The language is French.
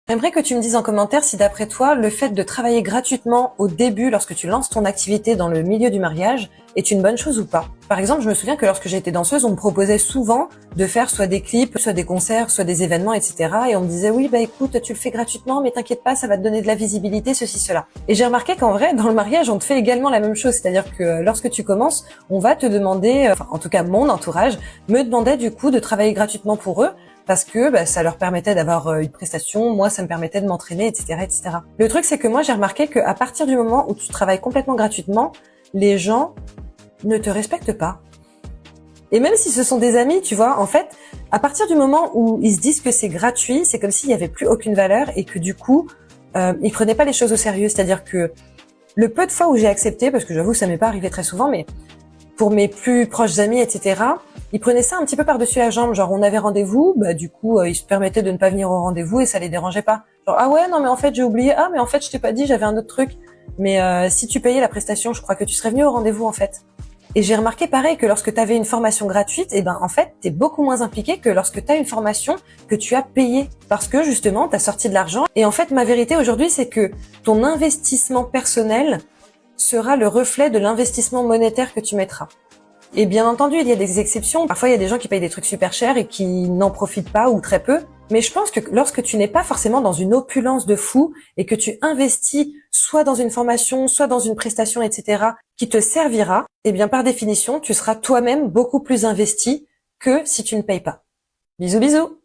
J'aimerais que tu me dises en commentaire si d'après toi, le fait de travailler gratuitement au début lorsque tu lances ton activité dans le milieu du mariage est une bonne chose ou pas. Par exemple, je me souviens que lorsque j'étais danseuse, on me proposait souvent de faire soit des clips, soit des concerts, soit des événements, etc. Et on me disait oui, bah écoute, tu le fais gratuitement, mais t'inquiète pas, ça va te donner de la visibilité, ceci, cela. Et j'ai remarqué qu'en vrai, dans le mariage, on te fait également la même chose. C'est-à-dire que lorsque tu commences, on va te demander, enfin en tout cas mon entourage, me demandait du coup de travailler gratuitement pour eux, parce que ça leur permettait d'avoir une prestation, moi ça me permettait de m'entraîner, etc., etc. Le truc c'est que moi j'ai remarqué qu'à partir du moment où tu travailles complètement gratuitement, les gens ne te respectent pas. Et même si ce sont des amis, tu vois, en fait, à partir du moment où ils se disent que c'est gratuit, c'est comme s'il n'y avait plus aucune valeur et que du coup, ils prenaient pas les choses au sérieux. C'est-à-dire que le peu de fois où j'ai accepté, parce que j'avoue ça m'est pas arrivé très souvent, mais pour mes plus proches amis, etc., ils prenaient ça un petit peu par-dessus la jambe. Genre, on avait rendez-vous, du coup, ils se permettaient de ne pas venir au rendez-vous et ça les dérangeait pas. Genre, ah ouais, non, mais en fait, j'ai oublié. Ah, mais en fait, je t'ai pas dit, j'avais un autre truc. Mais si tu payais la prestation, je crois que tu serais venu au rendez-vous, en fait. Et j'ai remarqué pareil que lorsque tu avais une formation gratuite, en fait, t'es beaucoup moins impliqué que lorsque tu as une formation que tu as payée. Parce que, justement, t'as sorti de l'argent. Et en fait, ma vérité aujourd'hui, c'est que ton investissement personnel sera le reflet de l'investissement monétaire que tu mettras. Et bien entendu, il y a des exceptions. Parfois, il y a des gens qui payent des trucs super chers et qui n'en profitent pas ou très peu. Mais je pense que lorsque tu n'es pas forcément dans une opulence de fou et que tu investis soit dans une formation, soit dans une prestation, etc., qui te servira, par définition, tu seras toi-même beaucoup plus investi que si tu ne payes pas. Bisous, bisous!